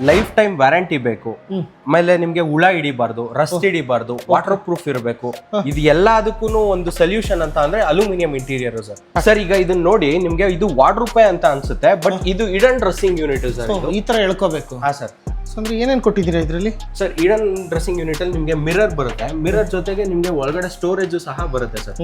Life time warranty ಬೇಕು. ಆಮೇಲೆ ನಿಮ್ಗೆ ಹುಳ ಹಿಡಿಬಾರ್ದು, ರಸ್ಟ್ ಹಿಡಿಬಾರ್ದು, ವಾಟರ್ ಪ್ರೂಫ್ ಇರಬೇಕು. ಇದು ಎಲ್ಲದಕ್ಕೂ ಒಂದು ಸೊಲ್ಯೂಷನ್ ಅಂತ ಅಂದ್ರೆ ಅಲ್ಯೂಮಿನಿಯಂ ಇಂಟೀರಿಯರ್ ಸರ್. ಸರ್ ಈಗ ಇದನ್ನ ನೋಡಿ ನಿಮ್ಗೆ ಇದು ₹1 ಅಂತ ಅನ್ಸುತ್ತೆ, ಬಟ್ ಇದು ಇಡನ್ ಡ್ರೆಸ್ಸಿಂಗ್ ಯೂನಿಟ್ ಸರ್. ಈ ತರ ಹೇಳ್ಕೋಬೇಕು. ಹಾ ಸರ್. ಅಂದ್ರೆ ಏನೇನ್ ಕೊಟ್ಟಿದ್ದೀರಾ ಇದರಲ್ಲಿ? ಸರ್ ಇಡನ್ ಡ್ರೆಸ್ಸಿಂಗ್ ಯೂನಿಟ್ ಅಲ್ಲಿ ನಿಮ್ಗೆ ಮಿರರ್ ಬರುತ್ತೆ, ಮಿರರ್ ಜೊತೆಗೆ ನಿಮ್ಗೆ ಒಳಗಡೆ ಸ್ಟೋರೇಜ್ ಸಹ ಬರುತ್ತೆ ಸರ್.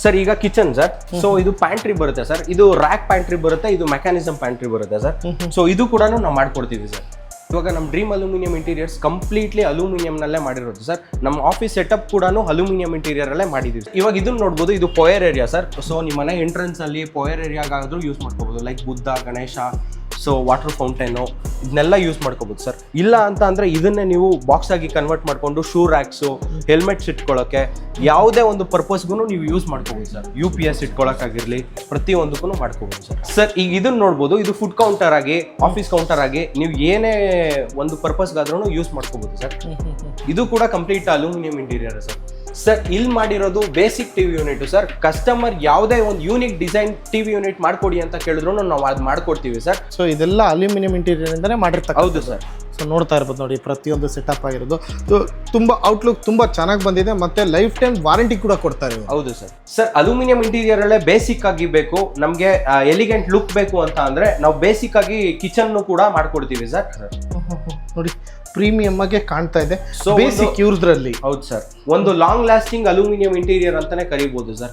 ಸರ್ ಈಗ ಕಿಚನ್ ಸರ್, ಸೊ ಇದು ಪ್ಯಾಂಟ್ರಿ ಬರುತ್ತೆ ಸರ್, ಇದು ರ್ಯಾಕ್ ಪ್ಯಾಂಟ್ರಿ ಬರುತ್ತೆ, ಇದು ಮೆಕ್ಯಾನಿಸಮ್ ಪ್ಯಾಂಟ್ರಿ ಬರುತ್ತೆ ಸರ್. ಸೊ ಇದು ಕೂಡ ನಾವು ಮಾಡ್ಕೊಡ್ತೀವಿ ಸರ್. ಇವಾಗ ನಮ್ಮ dream aluminium interiors completely aluminium ನಲ್ಲೇ ಮಾಡಿರೋದು ಸರ್. ನಮ್ಮ ಆಫೀಸ್ ಸೆಟಪ್ ಕೂಡ ಅಲ್ಯೂಮಿನಿಯಂ ಇಂಟೀರಿಯರ್ ಅಲ್ಲೇ ಮಾಡಿದೀವಿ. ಇವಾಗ ಇದನ್ನ ನೋಡ್ಬೋದು, ಇದು ಪೋಯರ್ ಏರಿಯಾ ಸರ್. ಸೊ ನಿಮ್ಮ ಮನೆ ಎಂಟ್ರೆನ್ಸ್ ಅಲ್ಲಿ ಪೋಯರ್ ಏರಿಯಾಗಾದ್ರೂ ಯೂಸ್ ಮಾಡ್ಕೋಬಹುದು, like Buddha, Ganesha, so water fountain ಇದನ್ನೆಲ್ಲ ಯೂಸ್ ಮಾಡ್ಕೋಬಹುದು ಸರ್. ಇಲ್ಲ ಅಂತ ಅಂದ್ರೆ ಇದನ್ನೇ ನೀವು ಬಾಕ್ಸ್ ಆಗಿ ಕನ್ವರ್ಟ್ ಮಾಡ್ಕೊಂಡು ಶೂ ರ್ಯಾಕ್ಸು, ಹೆಲ್ಮೆಟ್ಸ್ ಇಟ್ಕೊಳ್ಳೋಕೆ, ಯಾವುದೇ ಒಂದು ಪರ್ಪಸ್ಗೂ ನೀವು ಯೂಸ್ ಮಾಡ್ಕೋಬಹುದು ಸರ್. UPS ಇಟ್ಕೊಳ್ಳೋಕ್ಕಾಗಿರ್ಲಿ, ಪ್ರತಿಯೊಂದಕ್ಕೂ ಮಾಡ್ಕೋಬಹುದು ಸರ್. ಸರ್ ಈಗ ಇದನ್ನ ನೋಡ್ಬೋದು, ಇದು ಫುಡ್ ಕೌಂಟರ್ ಆಗಿ, ಆಫೀಸ್ ಕೌಂಟರ್ ಆಗಿ ನೀವು ಏನೇ ಒಂದು ಪರ್ಪಸ್ಗಾದ್ರೂ ಯೂಸ್ ಮಾಡ್ಕೋಬಹುದು ಸರ್. ಇದು ಕೂಡ complete aluminium interior sir. Sir ಇಲ್ಲಿ ಮಾಡಿರೋದು basic TV unit sir. Customer ಯಾವುದೇ ಒಂದು ಯೂನಿಕ್ ಡಿಸೈನ್ ಟಿವಿ ಯೂನಿಟ್ ಮಾಡ್ಕೊಡಿ ಅಂತ ಕೇಳಿದ್ರು ನಾವು ಅದು ಮಾಡ್ಕೊಡ್ತೀವಿ ಸರ್. ಸೊ ಇದೆಲ್ಲ ಅಲ್ಯೂಮಿನಿಯಂ ಇಂಟೀರಿಯರ್ ಇಂದಾನೆ ಮಾಡಿರ್ತಾರೆ. ಹೌದು ಸರ್. ಸೊ ನೋಡ್ತಾ ಇರ್ಬೋದು ನೋಡಿ, ಪ್ರತಿಯೊಂದು ಸೆಟಪ್ ಆಗಿರೋದು ತುಂಬಾ ಔಟ್ಲುಕ್ ತುಂಬಾ ಚೆನ್ನಾಗಿ ಬಂದಿದೆ, ಮತ್ತೆ ಲೈಫ್ ಟೈಮ್ ವಾರಂಟಿ ಕೂಡ ಕೊಡ್ತಾರೆ. ಹೌದು ಸರ್. ಸರ್ ಅಲ್ಯೂಮಿನಿಯಂ ಇಂಟೀರಿಯರ್ ಅಲ್ಲೇ ಬೇಸಿಕ್ ಆಗಿ ಬೇಕು, ನಮ್ಗೆ ಎಲಿಗೆಂಟ್ ಲುಕ್ ಬೇಕು ಅಂತ ಅಂದ್ರೆ ನಾವು ಬೇಸಿಕ್ ಆಗಿ ಕಿಚನ್ ಕೂಡ ಮಾಡ್ಕೊಡ್ತೀವಿ ಸರ್. ನೋಡಿ ಪ್ರೀಮಿಯಂ ಆಗಿ ಕಾಣ್ತಾ ಇದೆ. ಸೊ ಬೇಸಿಕ್ ಇವ್ರದ್ರಲ್ಲಿ. ಹೌದು ಸರ್. ಒಂದು ಲಾಂಗ್ ಲಾಸ್ಟಿಂಗ್ ಅಲ್ಯೂಮಿನಿಯಂ ಇಂಟೀರಿಯರ್ ಅಂತಾನೆ ಕರೀಬಹುದು ಸರ್.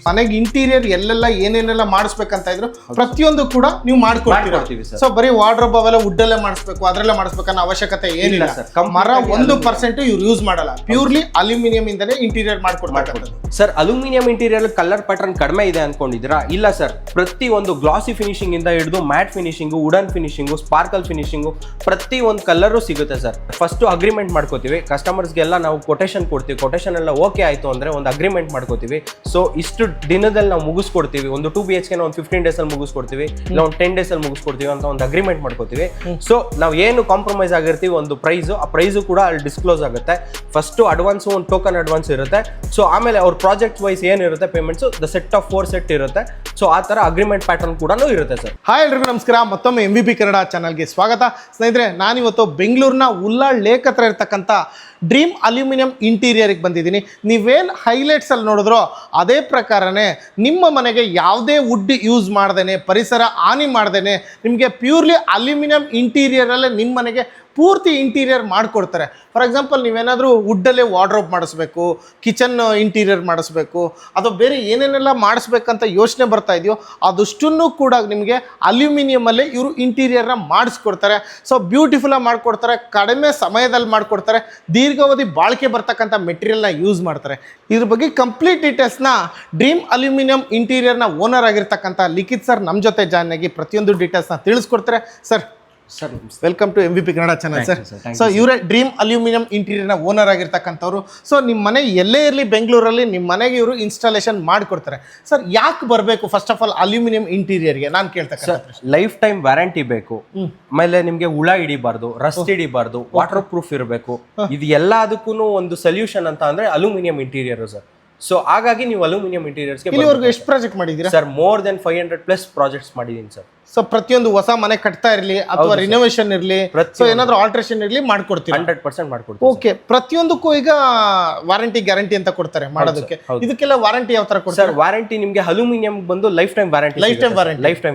ಮನೆಗೆ ಇಂಟೀರಿಯರ್ ಎಲ್ಲೆಲ್ಲ ಏನೇನೆಲ್ಲ ಮಾಡಿಸ್ಬೇಕಂತ ಇದ್ರು ಪ್ರತಿಯೊಂದು ಕೂಡ ನೀವು ಮಾಡ್ಕೊಡ್ತೀವಿ ಸರ್. ಸೊ ಬರೀ ವಾರ್ಡ್ರೋಬ್ ಅವೆಲ್ಲ ವುಡ್ ಅಲ್ಲೇ ಮಾಡಿಸ್ಬೇಕು, ಅದ್ರಲ್ಲೇ ಮಾಡಿಸ್ಬೇಕನ್ನೋ ಅವಶ್ಯಕತೆ ಏನಿಲ್ಲ ಸರ್. ಮರ 1% ಇವ್ರು ಯೂಸ್ ಮಾಡಲ್ಲ, ಪ್ಯೂರ್ಲಿ ಅಲ್ಯೂಮಿನಿಯಂ ಇಂದನೇ ಇಂಟೀರಿಯರ್ ಮಾಡ್ಕೊಡ್ತಾರೆ sir. Aluminium interior colour pattern ಕಡಿಮೆ ಇದೆ ಅನ್ಕೊಂಡಿದ್ದೀರಾ? ಇಲ್ಲ ಸರ್. ಪ್ರತಿ ಒಂದು ಗ್ಲಾಸಿ ಫಿನಿಶಿಂಗ್ ಇಂದ ಹಿಡಿದು ಮ್ಯಾಟ್ ಫಿನಿಶಿಂಗು, ವುಡನ್ ಫಿನಿಶಿಂಗು, ಸ್ಪಾರ್ಕಲ್ ಫಿನಿಶಿಂಗು, ಪ್ರತಿ ಒಂದು ಕಲರು ಸಿಗುತ್ತೆ ಸರ್. ಫಸ್ಟ್ ಅಗ್ರಿಮೆಂಟ್ ಮಾಡ್ಕೋತೀವಿ, ಕಸ್ಟಮರ್ಸ್ಗೆಲ್ಲ ನಾವು ಕೊಟೇಶನ್ ಕೊಡ್ತೀವಿ. ಕೊಟೇಶನ್ ಎಲ್ಲ ಓಕೆ ಆಯ್ತು ಅಂದ್ರೆ ಒಂದು ಅಗ್ರಿಮೆಂಟ್ ಮಾಡ್ಕೋತೀವಿ. ಸೊ ಇಷ್ಟು ದಿನದಲ್ಲಿ ನಾವು ಮುಗಿಸ್ಕೊಡ್ತೀವಿ. ಒಂದು 2 BHK ಒಂದು 15 ಡೇಸ್ ಅಲ್ಲಿ ಮುಗಿಸ್ಕೊಡ್ತೀವಿ, ಇಲ್ಲ ಒಂದು 10 ಡೇಸ್ ಅಲ್ಲಿ ಮುಗಿಸ್ಕೊಡ್ತೀವಿ ಅಂತ ಒಂದು ಅಗ್ರಿಮೆಂಟ್ ಮಾಡ್ಕೋತೀವಿ. ಸೊ ನಾವು ಏನು ಕಾಂಪ್ರಮೈಸ್ ಆಗಿರ್ತೀವಿ ಒಂದು ಪ್ರೈಸು, ಆ ಪ್ರೈಸು ಕೂಡ ಅಲ್ಲಿ ಡಿಸ್ಕ್ಲೋಸ್ ಆಗುತ್ತೆ. ಫಸ್ಟ್ ಅಡ್ವಾನ್ಸ್ ಒಂದು ಟೋಕನ್ ಅಡ್ವಾನ್ಸ್ ಇರುತ್ತೆ. ಸೊ ಆಮೇಲೆ ಅವ್ರ ಪ್ರಾಜೆಕ್ಟ್ ವೈಸ್ ಏನಿರುತ್ತೆ payments, the set of 4 set ಇರುತ್ತೆ. ಸೊ ಆ ತರ ಅಗ್ರಿಮೆಂಟ್ ಪ್ಯಾಟರ್ನ್ ಕೂಡ ಇರುತ್ತೆ ಸರ್. ಹಾಯ್ ಎಲ್ರಿಗೂ ನಮಸ್ಕಾರ, ಮತ್ತೊಮ್ಮೆ MVP ಕನ್ನಡ ಚಾನಲ್ಗೆ ಸ್ವಾಗತ. ಸ್ನೇಹಿತರೆ, ನಾನಿವತ್ತು ಬೆಂಗಳೂರಿನ ಉಲ್ಲಾಳ್ ಲೇಕ್ ಹತ್ರ ಇರ್ತಕ್ಕಂಥ ಡ್ರೀಮ್ ಅಲ್ಯೂಮಿನಿಯಂ ಇಂಟೀರಿಯರ್ಗೆ ಬಂದಿದ್ದೀನಿ. ನೀವೇನು ಹೈಲೈಟ್ಸ್ ಅಲ್ಲಿ ನೋಡಿದ್ರೋ ಅದೇ ಪ್ರಕಾರನೇ ನಿಮ್ಮ ಮನೆಗೆ ಯಾವುದೇ ವುಡ್ ಯೂಸ್ ಮಾಡ್ದೇನೆ, ಪರಿಸರ ಹಾನಿ ಮಾಡ್ದೇನೆ, ನಿಮಗೆ ಪ್ಯೂರ್ಲಿ ಅಲ್ಯೂಮಿನಿಯಂ ಇಂಟೀರಿಯರಲ್ಲೇ ನಿಮ್ಮ ಮನೆಗೆ ಪೂರ್ತಿ ಇಂಟೀರಿಯರ್ ಮಾಡಿಕೊಡ್ತಾರೆ. ಫಾರ್ ಎಕ್ಸಾಂಪಲ್, ನೀವೇನಾದರೂ ವುಡ್ಡಲ್ಲೇ ವಾರ್ಡ್ರೋಬ್ ಮಾಡಿಸ್ಬೇಕು, ಕಿಚನ್ ಇಂಟೀರಿಯರ್ ಮಾಡಿಸ್ಬೇಕು, ಅಥವಾ ಬೇರೆ ಏನೇನೆಲ್ಲ ಮಾಡಿಸ್ಬೇಕಂತ ಯೋಚನೆ ಬರ್ತಾ ಇದೆಯೋ ಅದಷ್ಟನ್ನು ಕೂಡ ನಿಮಗೆ ಅಲ್ಯೂಮಿನಿಯಮಲ್ಲೇ ಇವರು ಇಂಟೀರಿಯರ್ನ ಮಾಡಿಸ್ಕೊಡ್ತಾರೆ. ಸೊ ಬ್ಯೂಟಿಫುಲ್ಲಾಗಿ ಮಾಡಿಕೊಡ್ತಾರೆ, ಕಡಿಮೆ ಸಮಯದಲ್ಲಿ ಮಾಡಿಕೊಡ್ತಾರೆ, ದೀರ್ಘಾವಧಿ ಬಾಳಿಕೆ ಬರ್ತಕ್ಕಂಥ ಮೆಟೀರಿಯಲ್ನ ಯೂಸ್ ಮಾಡ್ತಾರೆ. ಇದ್ರ ಬಗ್ಗೆ ಕಂಪ್ಲೀಟ್ ಡೀಟೇಲ್ಸ್ನ ಡ್ರೀಮ್ ಅಲ್ಯೂಮಿನಿಯಂ ಇಂಟೀರಿಯರ್ನ ಓನರ್ ಆಗಿರ್ತಕ್ಕಂಥ ಲಿಖಿತ್ ಸರ್ ನಮ್ಮ ಜೊತೆ ಜಾಯ್ನ್ ಆಗಿ ಪ್ರತಿಯೊಂದು ಡೀಟೇಲ್ಸ್ನ ತಿಳಿಸ್ಕೊಡ್ತಾರೆ. Sir welcome to MVP Kannada channel sir. So ಇವರೇ ಡ್ರೀಮ್ ಅಲ್ಯೂಮಿನಿಯಂ ಇಂಟೀರಿಯರ್ನ ಓನರ್ ಆಗಿರ್ತಕ್ಕಂಥವ್ರು. ಸೊ ನಿಮ್ಮ ಮನೆ ಎಲ್ಲೇ ಇರಲಿ ಬೆಂಗಳೂರಲ್ಲಿ ನಿಮ್ಮ ಮನೆಗೆ ಇವರು ಇನ್ಸ್ಟಾಲೇಷನ್ ಮಾಡಿಕೊಡ್ತಾರೆ. ಸರ್ ಯಾಕೆ ಬರಬೇಕು ಫಸ್ಟ್ ಆಫ್ ಆಲ್ ಅಲ್ಯೂಮಿನಿಯಂ ಇಂಟೀರಿಯರ್ಗೆ? ನಾನು ಕೇಳ್ತಕ್ಕಂಥ ಲೈಫ್ ಟೈಮ್ ವ್ಯಾರಂಟಿ ಬೇಕು, ಆಮೇಲೆ ನಿಮ್ಗೆ ಹುಳ ಹಿಡಿಬಾರ್ದು, ರಸ್ಟ್ ಹಿಡಿಬಾರ್ದು, ವಾಟರ್ ಪ್ರೂಫ್ ಇರಬೇಕು. ಇದು ಎಲ್ಲದಕ್ಕೂ ಒಂದು ಸೊಲ್ಯೂಷನ್ ಅಂತ ಅಂದ್ರೆ ಅಲ್ಯೂಮಿನಿಯಂ ಇಂಟೀರಿಯರ್ ಸರ್. ಸೊ ಹಾಗಾಗಿ ನೀವು ಅಲ್ಯೂಮಿನಿಯಂ ಇಂಟೀರಿಯರ್ಸ್ಗೆ ಇಲ್ಲಿವರೆಗೂ ಎಷ್ಟು ಪ್ರಾಜೆಕ್ಟ್ ಮಾಡಿದ್ದೀರಾ ಸರ್? ಮೋರ್ ದೆನ್ 500+ ಪ್ರಾಜೆಕ್ಟ್ಸ್ ಮಾಡಿದ್ದೀನಿ ಸರ್. ಸೊ ಪ್ರತಿಯೊಂದು ಹೊಸ ಮನೆ ಕಟ್ತಾ ಇರಲಿ ಅಥವಾ ರಿನೋವೇಷನ್ ಇರಲಿ, ಸೊ ಏನಾದ್ರು ಆಲ್ಟ್ರೇಷನ್ ಇರಲಿ ಮಾಡ್ಕೊಡ್ತೀವಿ? 100% ಮಾಡ್ಕೊಡ್ತೀವಿ. ಓಕೆ. ಪ್ರತಿಯೊಂದಕ್ಕೂ ಈಗ ವಾರಂಟಿ ಗ್ಯಾರಂಟಿ ಅಂತ ಕೊಡ್ತಾರೆ ಮಾಡೋದಕ್ಕೆ. ಇದಕ್ಕೆಲ್ಲ ವಾರಂಟಿ ಯಾವ ತರ ಕೊಡ್ತಾರೆ ಸರ್? ವಾರಂಟಿ ನಿಮಗೆ ಅಲ್ಯೂಮಿನಿಯಂ ಬಂದು life time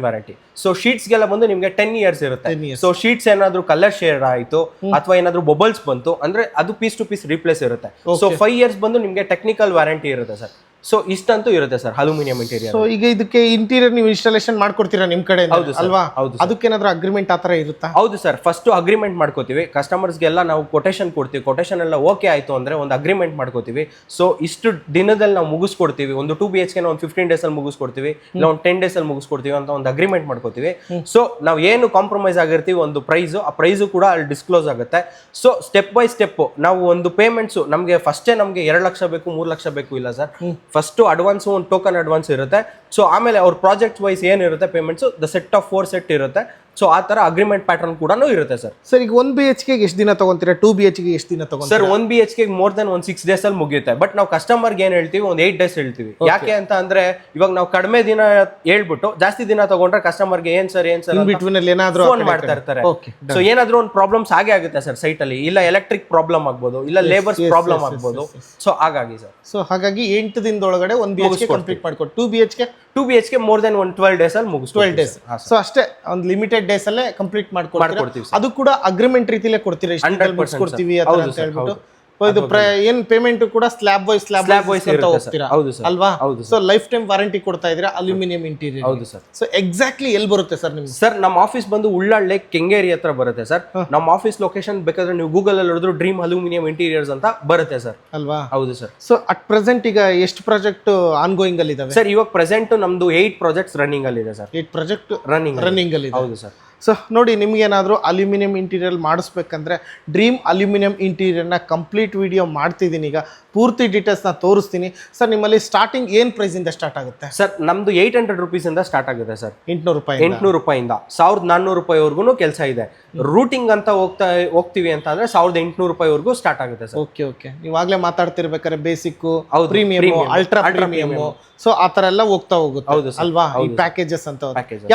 warranty. So sheets ಗೆಲ್ಲ ಬಂದು ನಿಮಗೆ 10 ಇಯರ್ಸ್ ಇರುತ್ತೆ. ಸೊ ಶೀಟ್ಸ್ ಏನಾದ್ರು ಕಲರ್ ಶೇಡ್ ಆಯ್ತು ಅಥವಾ ಏನಾದ್ರು ಬಬಲ್ಸ್ ಬಂತು ಅಂದ್ರೆ ಅದು ಪೀಸ್ ಟು ಪೀಸ್ ರೀಪ್ಲೇಸ್ ಇರುತ್ತೆ. ಸೊ 5 ಇಯರ್ಸ್ ಬಂದು ನಿಮಗೆ ಟೆಕ್ನಿಕಲ್ ವಾರಂಟಿ ಇರುತ್ತೆ ಸರ್. ಸೊ ಇಷ್ಟಂತೂ ಇರುತ್ತೆ ಸರ್ ಅಲ್ಯೂಮಿನಿಯಂ ಇಂಟೀರಿಯರ್. ಸೊ ಈಗ ಇದಕ್ಕೆ ಇಂಟೀರಿಯರ್ ನೀವು ಇನ್ಸ್ಟಾಲೇಷನ್ ಮಾಡ್ಕೊಡ್ತೀರಾ ನಿಮ್ ಕಡೆ ಅಲ್ವಾ? ಅದಕ್ಕೇನಾದ್ರೂ ಅಗ್ರಿಮೆಂಟ್ ಆತರ ಇರುತ್ತಾ? ಹೌದು ಸರ್. ಫಸ್ಟ್ ಅಗ್ರಿಮೆಂಟ್ ಮಾಡ್ಕೋತೀವಿ, ಕಸ್ಟಮರ್ಸ್ಗೆಲ್ಲ ನಾವು ಕೊಟೇಶನ್ ಕೊಡ್ತೀವಿ. ಕೊಟೇಶನ್ ಎಲ್ಲ ಓಕೆ ಆಯ್ತು ಅಂದ್ರೆ ಒಂದು ಅಗ್ರಿಮೆಂಟ್ ಮಾಡ್ಕೋತೀವಿ. ಸೊ ಇಷ್ಟು ದಿನದಲ್ಲಿ ನಾವು ಮುಗಿಸ್ಕೊಡ್ತೀವಿ. ಒಂದು 2 BHK ಒಂದು 15 ಡೇಸ್ ಅಲ್ಲಿ ಮುಗಿಸ್ಕೊಡ್ತೀವಿ, ಇಲ್ಲ ಒಂದು 10 ಡೇಸ್ ಅಲ್ಲಿ ಮುಗಿಸ್ಕೊಡ್ತೀವಿ ಅಂತ ಒಂದು ಅಗ್ರಿಮೆಂಟ್ ಮಾಡ್ಕೋತೀವಿ. ಸೊ ನಾವು ಏನು ಕಾಂಪ್ರಮೈಸ್ ಆಗಿರ್ತೀವಿ ಒಂದು ಪ್ರೈಸು, ಆ ಪ್ರೈಸು ಕೂಡ ಅಲ್ಲಿ ಡಿಸ್ಕ್ಲೋಸ್ ಆಗುತ್ತೆ. ಸೊ ಸ್ಟೆಪ್ ಬೈ ಸ್ಟೆಪ್ ನಾವು ಒಂದು ಪೇಮೆಂಟ್ಸು ನಮಗೆ ಫಸ್ಟೇ ನಮಗೆ 2 ಲಕ್ಷ ಬೇಕು, 3 ಲಕ್ಷ ಬೇಕು ಇಲ್ಲ ಸರ್. ಫಸ್ಟ್ ಅಡ್ವಾನ್ಸ್ ಒಂದು ಟೋಕನ್ ಅಡ್ವಾನ್ಸ್ ಇರುತ್ತೆ. ಸೊ ಆಮೇಲೆ ಅವ್ರ ಪ್ರಾಜೆಕ್ಟ್ ವೈಸ್ ಏನಿರುತ್ತೆ payments, the set of 4 set ಇರುತ್ತೆ. ಸೊ ಆ ತರ ಅಗ್ರಿಮೆಂಟ್ ಪ್ಯಾಟರ್ನ್ ಕೂಡ ಇರುತ್ತೆ ಸರ್. ಸರ್ ಈಗ 1 BHK ಎಷ್ಟು ದಿನ ತಗೊಂತೀರಾ, 2 BHK ಎಷ್ಟು ದಿನ ತಗೊಂತೀರಾ? Sir 1 BHK more than 6 days ಅಲ್ಲಿ ಮುಗಿಯುತ್ತೆ. ಬಟ್ ನಾವು ಕಸ್ಟಮರ್ಗೆ ಏನ್ ಹೇಳ್ತೀವಿ, 8 days ಹೇಳ್ತೀವಿ. ಯಾಕೆ ಅಂತ ಅಂದ್ರೆ ಇವಾಗ ನಾವು ಕಡಿಮೆ ದಿನ ಹೇಳ್ಬಿಟ್ಟು ಜಾಸ್ತಿ ದಿನ ತಗೊಂಡ್ರೆ ಕಸ್ಟಮರ್ಗೆ ಏನ್ ಸರ್ ಬಿಟ್ವೀನ್ ಅಲ್ಲಿ ಏನಾದ್ರೂ ಫೋನ್ ಮಾಡ್ತಾ ಇರ್ತಾರೆ. ಸೊ ಏನಾದ್ರೂ ಒಂದು ಪ್ರಾಬ್ಲಮ್ಸ್ ಆಗೇ ಆಗುತ್ತೆ ಸರ್ ಸೈಟ್ ಅಲ್ಲಿ. ಇಲ್ಲ ಎಲೆಕ್ಟ್ರಿಕ್ ಪ್ರಾಬ್ಲಮ್ ಆಗ್ಬೋದು, ಇಲ್ಲ ಲೇಬರ್ಸ್ ಪ್ರಾಬ್ಲಮ್ ಆಗ್ಬೋದು. ಸೊ ಹಾಗಾಗಿ ಸರ್, ಸೊ ಹಾಗಾಗಿ 8 ದಿನದೊಳಗಡೆ 1 BHK ಕಂಪ್ಲೀಟ್ ಮಾಡ್ಕೊಟ್ಟು 2 BHK ಮೋರ್ ದನ್ 12 days ಅಲ್ಲಿ ಮುಗಿಸ್ 12 days. ಸೊ ಅಷ್ಟೇ ಒಂದು ಲಿಮಿಟೆಡ್ ಡೇಸ್ ಅಲ್ಲೇ ಕಂಪ್ಲೀಟ್ ಮಾಡ್ಕೊಡ್ತೀವಿ. ಅದು ಕೂಡ ಅಗ್ರಿಮೆಂಟ್ ರೀತಿಲೇ ಕೊಡ್ತೀರಾ, ಇಷ್ಟು ಕೊಡ್ತೀವಿ ಅಂತ ಹೇಳ್ಬಿಟ್ಟು. ಇದು ಏನ್ ಪೇಮೆಂಟ್ ಕೂಡ ಸ್ಲ್ಯಾಬ್ ವೈಸ್ ಅಂತ ಹೋಗ್ತೀರಾ ಅಲ್ವಾ? ಸೊ ಲೈಫ್ ಟೈಮ್ ವಾರಂಟಿ ಕೊಡ್ತಾ ಇದ್ದೀರಾ ಅಲ್ಯೂಮಿನಿಯಂ ಇಂಟೀರಿಯರ್. ಹೌದು ಸರ್. ಸೊ ಎಕ್ಸಾಕ್ಟ್ಲಿ ಎಲ್ಲಿ ಬರುತ್ತೆ ಸರ್ ನಿಮ್ಗೆ? ಸರ್ ನಮ್ಮ ಆಫೀಸ್ ಬಂದು ಉಳ್ಳಾಳೆ ಕೆಂಗೇರಿ ಹತ್ರ ಬರುತ್ತೆ ಸರ್. ನಮ್ಮ ಆಫೀಸ್ ಲೊಕೇಶನ್ ಬೇಕಾದ್ರೆ ನೀವು ಗೂಗಲ್ ಅಲ್ಲಿ ನೋಡಿದ್ರು ಡ್ರೀಮ್ ಅಲ್ಯೂಮಿನಿಯಂ ಇಂಟೀರಿಯರ್ಸ್ ಅಂತ ಬರುತ್ತೆ ಸರ್. ಅಲ್ವಾ? ಹೌದು ಸರ್. ಸೊ ಅಟ್ ಪ್ರೆಸೆಂಟ್ ಈಗ ಎಷ್ಟು ಪ್ರಾಜೆಕ್ಟ್ ಆನ್ ಗೋಯಿಂಗ್ ಅಲ್ಲಿ ಇದಾವೆ ಸರ್? ಇವಾಗ ಪ್ರೆಸೆಂಟ್ ನಮ್ದು 8 ಪ್ರಾಜೆಕ್ಟ್ಸ್ ರನ್ನಿಂಗ್ ಅಲ್ಲಿ ಇದೆ ಸರ್. 8 ಪ್ರಾಜೆಕ್ಟ್ ರನ್ನಿಂಗ್ ಅಲ್ಲಿ. ಹೌದು ಸರ್. ಸೊ ನೋಡಿ, ನಿಮ್ಗೆ ಏನಾದರೂ ಅಲ್ಯೂಮಿನಿಯಂ ಇಂಟೀರಿಯರ್ ಮಾಡಿಸ್ಬೇಕಂದ್ರೆ ಡ್ರೀಮ್ ಅಲ್ಯೂಮಿನಿಯಂ ಇಂಟೀರಿಯರ್ನ ಕಂಪ್ಲೀಟ್ ವಿಡಿಯೋ ಮಾಡ್ತಿದ್ದೀನಿ. ಈಗ ಪೂರ್ತಿ ಡೀಟೇಲ್ಸ್ನ ತೋರಿಸ್ತೀನಿ ಸರ್. ನಿಮ್ಮಲ್ಲಿ ಸ್ಟಾರ್ಟಿಂಗ್ ಏನು ಪ್ರೈಸಿಂದ ಸ್ಟಾರ್ಟ್ ಆಗುತ್ತೆ ಸರ್? ನಮ್ದು 800 rupees ಸ್ಟಾರ್ಟ್ ಆಗುತ್ತೆ ಸರ್. 800 ರೂಪಾಯಿ 800 ರೂಪಾಯಿಂದ 1400 ರೂಪಾಯಿವರೆಗೂ ಕೆಲಸ ಇದೆ. ರೂಟಿಂಗ್ ಅಂತ ಹೋಗ್ತೀವಿ ಅಂತ ಅಂದ್ರೆ 1800 ರೂಪಾಯಿವರೆಗೂ ಸ್ಟಾರ್ಟ್ ಆಗುತ್ತೆ ಸರ್. ಓಕೆ. ನೀವಾಗಲೇ ಮಾತಾಡ್ತಿರ್ಬೇಕಾದ್ರೆ basic, premium, ultra premium, so ಆ ತರ ಎಲ್ಲ ಹೋಗ್ತಾ ಹೋಗುತ್ತೆ ಅಲ್ವಾ? ಈ ಪ್ಯಾಕೇಜಸ್ ಅಂತ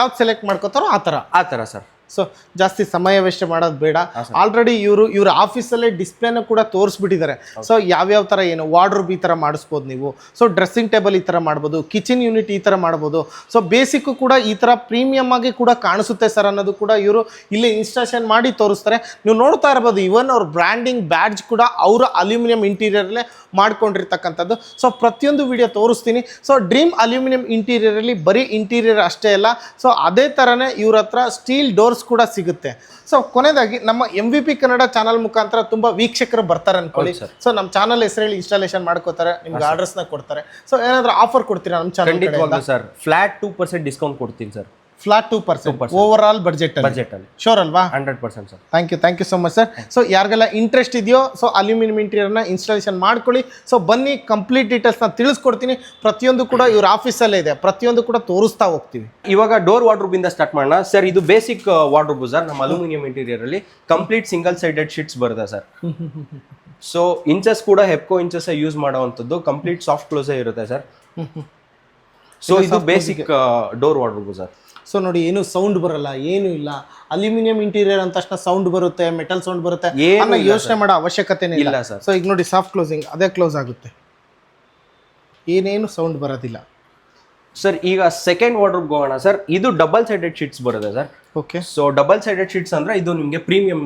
ಯಾವ್ದು ಸೆಲೆಕ್ಟ್ ಮಾಡ್ಕೋತಾರೋ ಆ ತರ ಸರ್. ಸೊ ಜಾಸ್ತಿ ಸಮಯ ವೇಸ್ಟ್ ಮಾಡೋದು ಬೇಡ. ಆಲ್ರೆಡಿ ಇವ್ರ ಆಫೀಸಲ್ಲೇ ಡಿಸ್ಪ್ಲೇನ ಕೂಡ ತೋರಿಸ್ಬಿಟ್ಟಿದ್ದಾರೆ. ಸೊ ಯಾವ್ಯಾವ ಥರ ಏನು ವಾರ್ಡ್ರೋಬ್ ಈ ಥರ ಮಾಡಿಸ್ಬೋದು ನೀವು. ಸೊ ಡ್ರೆಸ್ಸಿಂಗ್ ಟೇಬಲ್ ಈ ಥರ ಮಾಡ್ಬೋದು, ಕಿಚನ್ ಯೂನಿಟ್ ಈ ಥರ ಮಾಡ್ಬೋದು. ಸೊ ಬೇಸಿಕ್ಕು ಕೂಡ ಈ ಥರ ಪ್ರೀಮಿಯಮ್ ಆಗಿ ಕೂಡ ಕಾಣಿಸುತ್ತೆ ಸರ್ ಅನ್ನೋದು ಕೂಡ ಇವರು ಇಲ್ಲಿ ಇನ್ಸ್ಟಾಲೇಷನ್ ಮಾಡಿ ತೋರಿಸ್ತಾರೆ. ನೀವು ನೋಡ್ತಾ ಇರ್ಬೋದು, ಇವನ್ ಅವ್ರ ಬ್ರ್ಯಾಂಡಿಂಗ್ ಬ್ಯಾಡ್ಜ್ ಕೂಡ ಅವರು ಅಲ್ಯೂಮಿನಿಯಂ ಇಂಟೀರಿಯರ್ಲೇ ಮಾಡ್ಕೊಂಡಿರ್ತಕ್ಕಂಥದ್ದು. ಸೊ ಪ್ರತಿಯೊಂದು ವಿಡಿಯೋ ತೋರಿಸ್ತೀನಿ. ಸೊ ಡ್ರೀಮ್ ಅಲ್ಯೂಮಿನಿಯಂ ಇಂಟೀರಿಯರಲ್ಲಿ ಬರೀ ಇಂಟೀರಿಯರ್ ಅಷ್ಟೇ ಅಲ್ಲ, ಸೊ ಅದೇ ಥರನೇ ಇವ್ರ ಹತ್ರ ಸ್ಟೀಲ್ ಡೋರ್ಸ್ ಕೂಡ ಸಿಗುತ್ತೆ. ಸೊ ಕೊನೆಯದಾಗಿ ನಮ್ಮ MVP ಕನ್ನಡ ಚಾನಲ್ ಮುಖಾಂತರ ತುಂಬಾ ವೀಕ್ಷಕರು ಬರ್ತಾರೆ ಅನ್ಕೊಳ್ಳಿ. ಸೊ ನಮ್ಮ ಚಾನಲ್ ಹೆಸರಲ್ಲಿ ಇನ್ಸ್ಟಾಲೇಷನ್ ಮಾಡ್ಕೋತಾರೆ, ನಿಮ್ಗೆ ಆರ್ಡರ್ಸ್ ನ ಕೊಡ್ತಾರೆ. ಸೊ ಏನಾದ್ರೂ ಆಫರ್ ಕೊಡ್ತೀರಾ ನಮ್ಮ ಚಾನಲ್? ಸರ್ ಫ್ಲಾಟ್ 2% ಡಿಸ್ಕೌಂಟ್ ಕೊಡ್ತೀನಿ sir. Flat 2% over all budget ಅಲ್ಲಿ ಶೋರ್ ಅಲ್ವಾ? 100% sir. Thank you so much sir. So ಯಾರಿಗೆಲ್ಲ ಇಂಟ್ರೆಸ್ಟ್ ಇದೆಯೋ ಸೊ ಅಲ್ಯೂಮಿನಿಯಂ ಇಂಟೀರಿಯರ್ನ ಇನ್ಸ್ಟಾಲೇಷನ್ ಮಾಡ್ಕೊಳ್ಳಿ. ಸೊ ಬನ್ನಿ, ಕಂಪ್ಲೀಟ್ ಡೀಟೇಲ್ಸ್ನ ತಿಳಿಸ್ಕೊಡ್ತೀನಿ. ಪ್ರತಿಯೊಂದು ಕೂಡ ಇವ್ರ ಆಫೀಸಲ್ಲೇ ಇದೆ, ಪ್ರತಿಯೊಂದು ಕೂಡ ತೋರಿಸ್ತಾ ಹೋಗ್ತೀವಿ. ಇವಾಗ ಡೋರ್ ವಾರ್ಡ್ರೋಬ್ ಇಂದ ಸ್ಟಾರ್ಟ್ ಮಾಡೋಣ ಸರ್. ಇದು ಬೇಸಿಕ್ ವಾರ್ಡ್ರೋಬ್ ಸರ್. ನಮ್ಮ ಅಲ್ಯೂಮಿನಿಯಂ ಇಂಟೀರಿಯರ್ ಅಲ್ಲಿ ಕಂಪ್ಲೀಟ್ ಸಿಂಗಲ್ ಸೈಡೆಡ್ ಶೀಟ್ಸ್ ಬರುತ್ತೆ ಸರ್. ಸೊ ಇಂಚಸ್ ಕೂಡ ಹೆಪ್ಕೋ ಇಂಚಸ್ ಯೂಸ್ ಮಾಡುವಂಥದ್ದು, ಕಂಪ್ಲೀಟ್ ಸಾಫ್ಟ್ ಕ್ಲೋಸೇ ಇರುತ್ತೆ ಸರ್. ಸೊ ಇದು basic door wardrobe sir. So ನೋಡಿ, ಏನು ಸೌಂಡ್ ಬರಲ್ಲ, ಏನು ಇಲ್ಲ. ಅಲ್ಯೂಮಿನಿಯಂ ಇಂಟೀರಿಯರ್ ಅಂದ ತಕ್ಷಣ ಸೌಂಡ್ ಬರುತ್ತೆ, ಮೆಟಲ್ ಸೌಂಡ್ ಬರುತ್ತೆ, ಯೋಚನೆ ಮಾಡೋ ಅವಶ್ಯಕತೆನೇ ಇಲ್ಲ ಸರ್. ಸೊ ಈಗ ನೋಡಿ, ಸಾಫ್ಟ್ ಕ್ಲೋಸಿಂಗ್ ಅದೇ ಕ್ಲೋಸ್ ಆಗುತ್ತೆ, ಏನೇನು ಸೌಂಡ್ ಬರೋದಿಲ್ಲ ಸರ್. ಈಗ ಸೆಕೆಂಡ್ ವಾರ್ಡ್ರೋಬ್ ಹೋಗೋಣ ಸರ್. ಇದು ಡಬಲ್ ಸೈಡೆಡ್ ಶೀಟ್ಸ್ ಬರುತ್ತೆ sir. Okay. So double sided sheets ಅಂದ್ರೆ ಇದು ನಿಮಗೆ ಪ್ರೀಮಿಯಂ